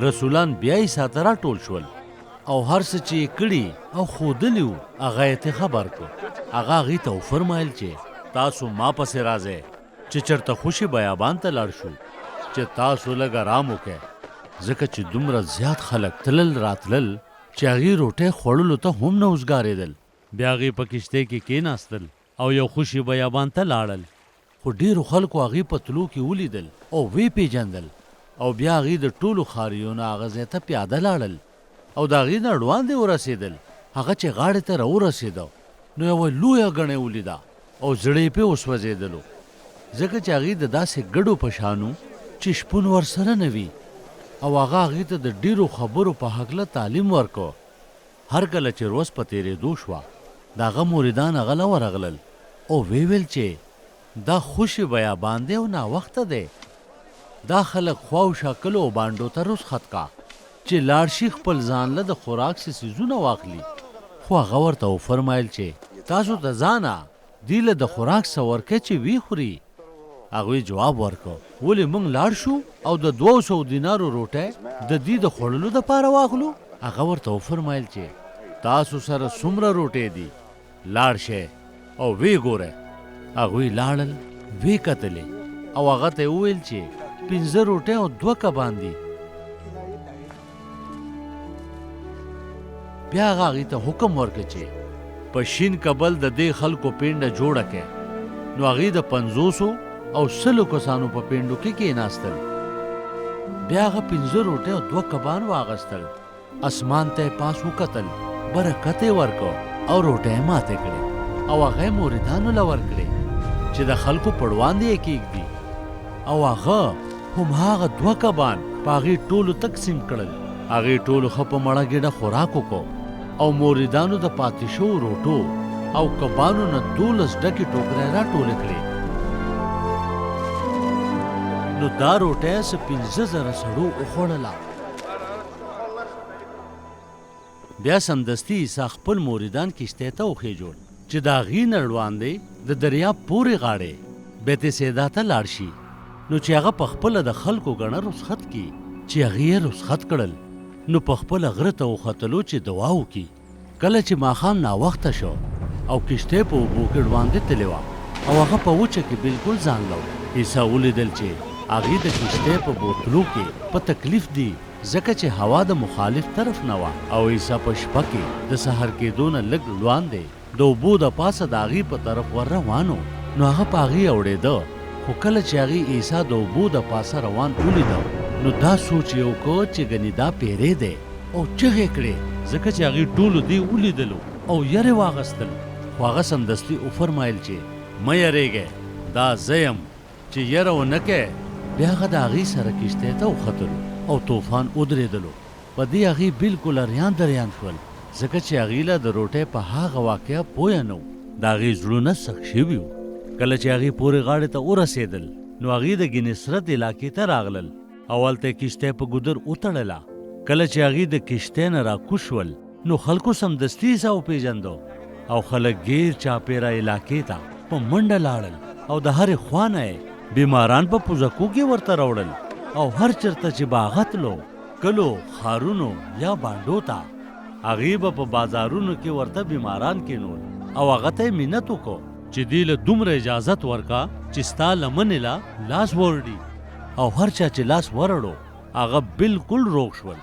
رسولان بیا یې ساته راټول شول او هر څه چې یې کړي او ښودلي وو هغه یې خبر کړو. هغه هغې ته وفرمایل چې تاسو ما پسې راځئ چې چېرته خوشي بیابان ته لاړ شو چې تاسو لږ ارام وکئ، ځکه چې دومره زیات خلک تلل راتلل چې هغې روټۍ خوړلو ته هم نه وزګارېدل. بیا هغې په کښتۍ کې کېناستل او یو خوشي بیابان ته لاړل، خو ډېرو خلکو هغې په تلو کې ولیدل او ویې پیژندل او بیا هغې د ټولو ښاریونو هغه ځای ته پیاده لاړل او د هغې نه وړاندې ورسېدل. هغه چې غاړې ته راورسېده نو یوه لویه ګڼۍ ولیده او زړه یې پرې وسوځېدلو، ځکه چې هغې د داسې ګډو په شانو چې شپون ورسره نه وي او هغه هغې ته د ډېرو خبرو په هکله تعلیم ورکو. هر کله چې ورځ په تېرېدو شوه د هغه مریدان هغه له ورغلل او ویې ویل چې دا خوشي بیابان دی او ناوخته دی، دا خلک خواوشا کلو او بانډو ته رخصت کا چې لاړ شي خپل ځان له د خوراک څیزونه واخلي. خو هغه ورته وفرمایل چې تاسو ته ځانه دې له د خوراک څه ورکئ چې ویې خوري. هغوی جواب ورکړ ولې موږ لاړ شو او د 200 دینارو روټۍ د دې د خوړلو دپاره واخلو. هغه ورته وفرمایل چې تاسو سره څومره روټۍ دي لاړ شئ او ویې ګورئ. هغوی لاړل ویې کتلې او هغه ته یې وویل چې 15 روټۍ او 2 کبان دي. بیا هغه هغې ته حکم ورکړ چې په شین کبل د دې خلکو پینډه جوړه کړئ. نو هغې د 500 او 100 کسانو په پینډو کې کېناستل. بیا هغه 15 روټۍ او 2 کبان واغستل، اسمان ته یې پاس وکتل، برکت یې ورکړ او روټۍ یې ماتې کړې او هغه یې مریدانو له ورکړې چې د خلکو په وړاندې یې کېږدي. او هغه هماغه 2 کبان په هغې ټولو تقسیم کړل. هغې ټولو ښه په مړه ګېډه خوراک وکړو او مریدانو د پاتې شوو روټو او کبانو نه 12 ډکې ټوکرۍ راټولې کړې. نو دا روټۍ څه 15,000 سړو وخوړله. بیا سمدستي عیسی خپل مریدان کښتۍ ته وخېجول چې د هغې نه وړاندې د دریاب پورې غاړې بیت سیدا ته لاړ شي. نو چې هغه په خپله د خلکو ګڼه رخصت کړي چې هغې یې رخصت کړل. نو په خپله غره ته وختلو چې دعا وکړي. کله چې ماښام ناوخته شو او کښتۍ په اوبو کې ړواندې تلې وه او هغه په وچه کې بلکل ځان لو، عیسی ولیدل چې هغې د کښتۍ په بوتلو کې په تکلیف دي، ځکه چې هوا د مخالف طرف نه وه او عیسی په شپه کې د سحر کېدو نه لږ وړاندې د اوبو د پاسه د هغې په طرف ور روانو. نو هغه په هغې اوړېده، خو کله چې هغې عیسی د اوبو د پاسه روان ولیده نو دا سوچ یې وکړ چې ګنې دا پیری دی او چغې کړې، ځکه چې هغې ټولو دې ولیدلو او یرې واغستل. خو هغه سمدستي وفرمایل چې مه یریږئ، دا زه یم چې یره ونه کوئ. بیا هغه د هغې سره کښتۍ ته وختلو او طوفان ودرېدلو. په دې هغې بلکل اریان دریان شول، ځکه چې هغې له د روټۍ په هغه واقعه پویه نه وو. د هغې زړونه سخت شوي وو. کله چې هغې پورې غاړې ته ورسېدل نو هغې د ګنسرت علاقې ته راغلل او هلته یې کښتۍ په ګودر وتړله. کله چې هغې د کښتۍ نه راکوز شول نو خلکو سمدستي عیسی وپېژنده او خلک ګیر چاپېره علاقې ته په منډه لاړل او د هرې خوا نه یې بیماران په پوزکو کې ورته راوړل او هر چېرته چې به هغه تلو، کلو، ښارونو یا بانډو ته، هغې به په بازارونو کې ورته بیماران کېنول او هغه ته یې منت وکړو چې دې له دومره اجازت ورکا چې ستا لمنې له لاس وړي. او هر چا چې لاس ورړو هغه بلکل روغ شول.